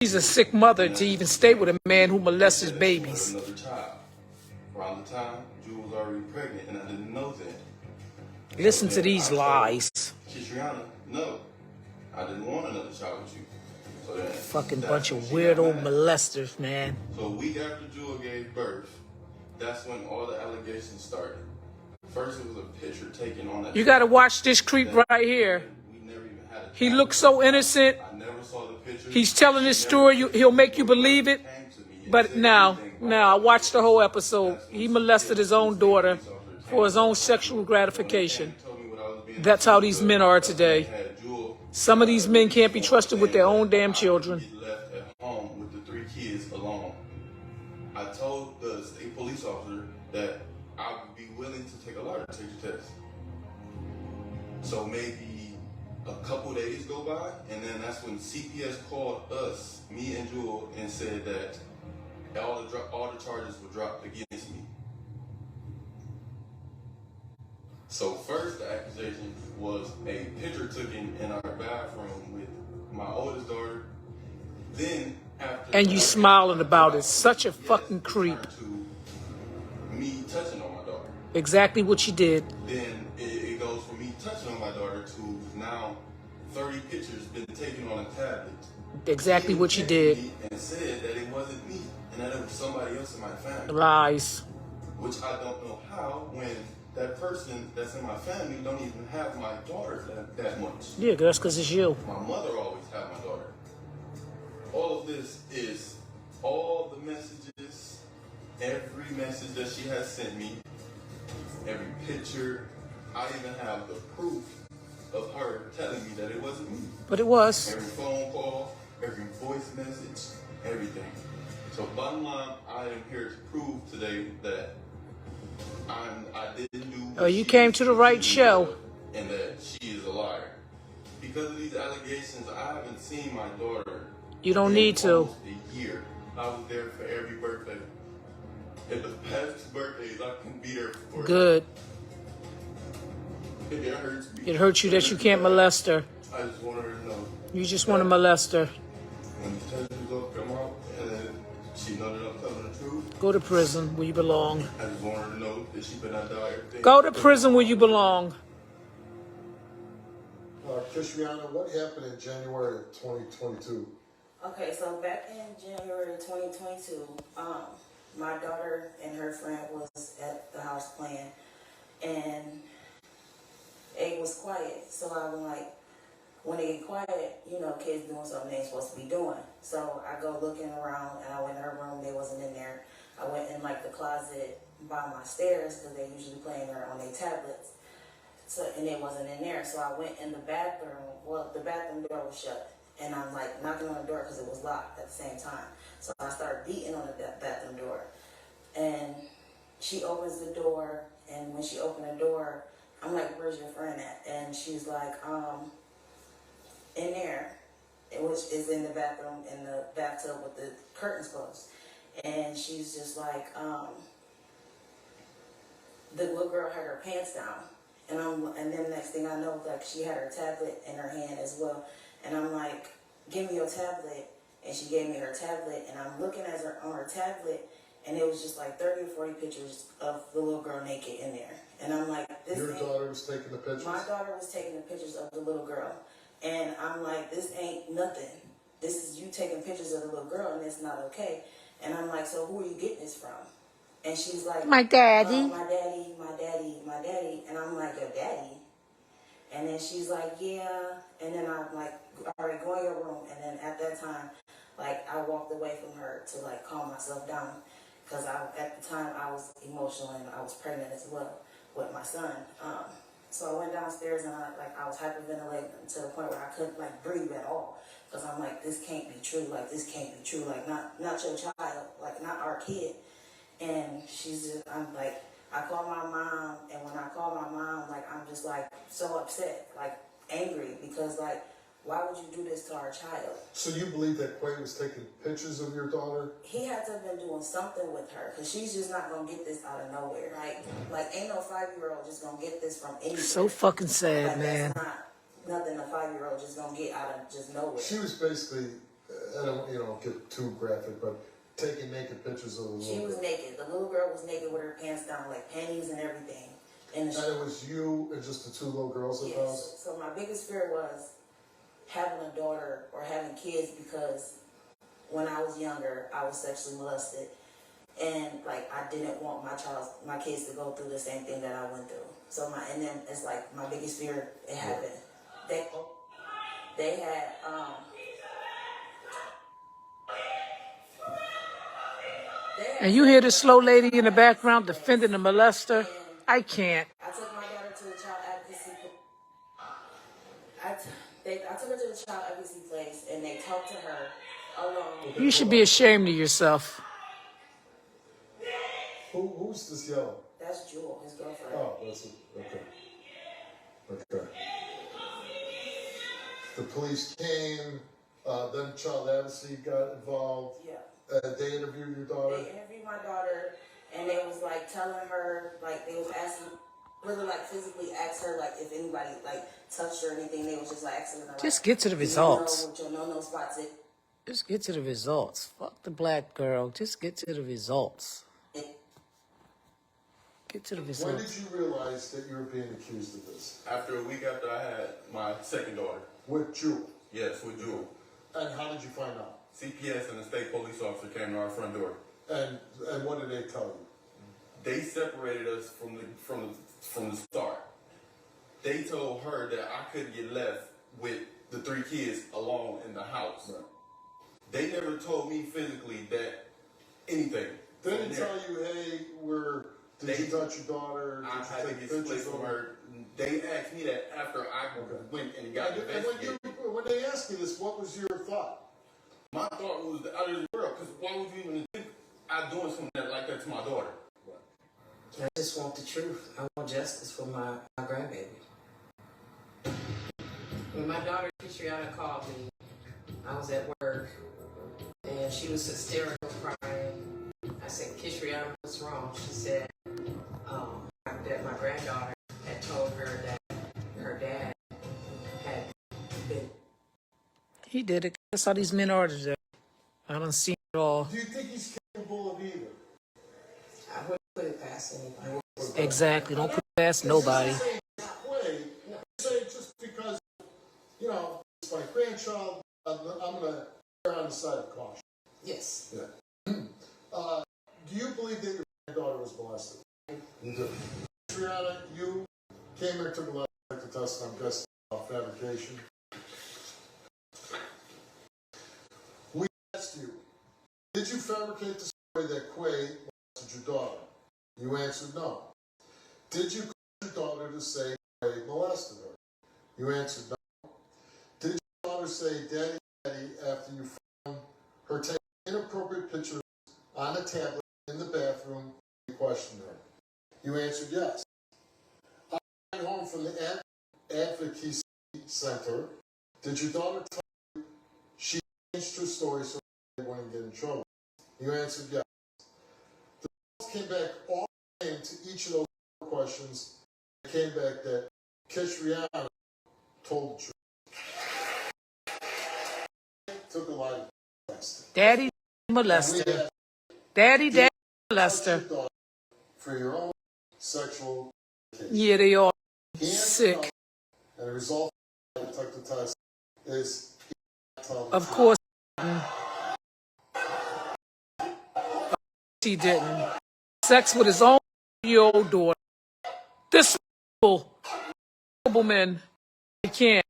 She's a sick mother to even stay with a man who molests his babies. Another child. Around the time, Jewel was already pregnant, and I didn't know that. Listen to these lies. Kishiana, no, I didn't want another child with you. So then, Fucking bunch of weirdo molesters, man. So a week after Jewel gave birth, that's when all the allegations started. First, it was a picture taken on that. You gotta watch this creep right here. We never even had a He looks so innocent. I never saw the picture. He's telling his story. He'll make you believe it. But now, I watched the whole episode. He molested his own daughter for his own sexual gratification. That's how these men are today. Some of these men can't be trusted with their own damn children. Left at home with the 3 kids alone. I told the state police officer that I would be willing to take a lie detector test. So maybe a couple days go by, and then that's when CPS called us, me and Jewel, and said that all the charges were dropped against me. So first, the accusation was a picture taken in our bathroom with my oldest daughter. Then after And you smiling about it. Such a fucking creep. to me touching on my daughter. Exactly what you did. Then it goes from me touching on my daughter to now 30 pictures been taken on a tablet. Exactly what you did. And said that it wasn't me and that it was somebody else in my family. Lies. Which I don't know how when that person that's in my family don't even have my daughter that much. Yeah, that's because it's you. My mother always had my daughter. All of this is all the messages, every message that she has sent me, every picture. I even have the proof of her telling me that it wasn't me. But it was. Every phone call, every voice message, everything. So bottom line, I am here to prove today that I didn't do. Oh, you came to the right show. And that she is a liar. Because of these allegations, I haven't seen my daughter. You don't need to. Almost a year. I was there for every birthday. And the past birthdays, I couldn't be there for. Good. It hurts me. It hurts you that you can't molest her. I just want her to know. You just want to molest her. When the test results come out, and then she know that I'm telling the truth. Go to prison where you belong. I just want her to know that she better not die everything. Go to prison where you belong. Kishiana, what happened in January of 2022? Okay, so back in January 2022, my daughter and her friend was at the house playing, and it was quiet. So I'm like, when they get quiet, you know, kids doing something they ain't supposed to be doing. So I go looking around, and I went in her room. They wasn't in there. I went in like the closet by my stairs because they usually play in there on their tablets. So, and it wasn't in there. So I went in the bathroom. Well, the bathroom door was shut. And I'm like knocking on the door because it was locked at the same time. So I started beating on the bathroom door. And she opens the door. And when she opened the door, I'm like, where's your friend at? And she's like, in there. Which is in the bathroom, in the bathtub with the curtains closed. And she's just like, the little girl had her pants down. And then next thing I know, like she had her tablet in her hand as well. And I'm like, give me your tablet. And she gave me her tablet. And I'm looking at her on her tablet. And it was just like 30 or 40 pictures of the little girl naked in there. And I'm like, this Your daughter was taking the pictures? My daughter was taking the pictures of the little girl. And I'm like, this ain't nothing. This is you taking pictures of the little girl, and it's not okay. And I'm like, so who are you getting this from? And she's like, My daddy. my daddy. And I'm like, your daddy? And then she's like, yeah. And then I'm like, all right, go in your room. And then at that time, like, I walked away from her to, like, calm myself down. Because at the time, I was emotional and I was pregnant as well with my son. So I went downstairs and I was hyperventilating to the point where I couldn't, like, breathe at all. Because I'm like, this can't be true. Like, this can't be true. Like, not your child. Like, not our kid. And I'm like, I call my mom, and when I call my mom, like, I'm just, like, so upset, like, angry, because, like, why would you do this to our child? So you believe that Quay was taking pictures of your daughter? He had to have been doing something with her, because she's just not going to get this out of nowhere. Like ain't no 5-year-old just going to get this from anywhere. So fucking sad, like, man. That's not nothing a 5-year-old just going to get out of just nowhere. She was basically I don't get too graphic, but taking naked pictures of the little She girl. was naked. The little girl was naked with her pants down, like panties and everything. And And it was you and just the two little girls at the house? yes. So my biggest fear was having a daughter or having kids, because when I was younger, I was sexually molested, and like I didn't want my kids to go through the same thing that I went through. So and then it's like my biggest fear. It happened. They had And you hear the slow lady in the background defending the molester? I can't. I took my daughter to the child advocacy. I took her to the child advocacy place, and they talked to her alone. You should be ashamed of yourself. Who's this yelling? That's Jewel, his girlfriend. Oh, that's it. Okay. Okay. The police came, then child advocacy got involved. Yeah. They interviewed your daughter? They interviewed my daughter, and they was like telling her, like they was asking, really like physically asked her like if anybody like touched her or anything. They was just like asking her like, Just get to the "Do you results. know what your no-no spots is?" Just get to the results. Fuck the black girl. Just get to the results. Get to the When results. did you realize that you were being accused of this? After a week after I had my second daughter. With Jewel? Yes, with Jewel. And how did you find out? CPS and the state police officer came to our front door. And what did they tell you? They separated us from the start. They told her that I couldn't get left with the 3 kids alone in the house. Right. They never told me physically that anything. They from didn't there. tell you, hey, did you touch your daughter? I Did had you to take get split pictures from of her. They asked me that after I went and got And investigated. when they asked you this, what was your thought? My thought was out of this world, because why would you even think I'm doing something like that to my daughter? I just want the truth. I want justice for my grandbaby. When my daughter Kishiana called me, I was at work, and she was hysterical, crying. I said, "Kishiana, what's wrong?" She said that my granddaughter had told her that her dad had been. He did it. That's how these men are today. I don't see it all. Do you think he's capable of either? I wouldn't put it past anybody. Exactly. Don't put it past nobody. Say just because, it's my grandchild, I'm going to err on the side of caution. Yes. Yeah. Do you believe that your granddaughter was molested? You do. Triana, you came here to the lab to test, I'm guessing, about fabrication. We asked you, did you fabricate the story that Quay molested your daughter? You answered no. Did you call your daughter to say Quay molested her? You answered no. Did your daughter say, "Daddy, Daddy," after you found her taking inappropriate pictures on a tablet in the bathroom? You questioned her. You answered yes. I went home from the advocacy center. Did your daughter tell you she changed her story so they wouldn't get in trouble? You answered yes. The results came back all the same to each of those questions. It came back that Kishiana told the truth. Took a lot of test. Daddy molester. Daddy molester. For your own sexual occasion. Yeah, they are He answered sick. no, and the result of the detective test is he can't tell the Of truth. course he didn't. Sex with his own year-old daughter. This horrible men, they can't.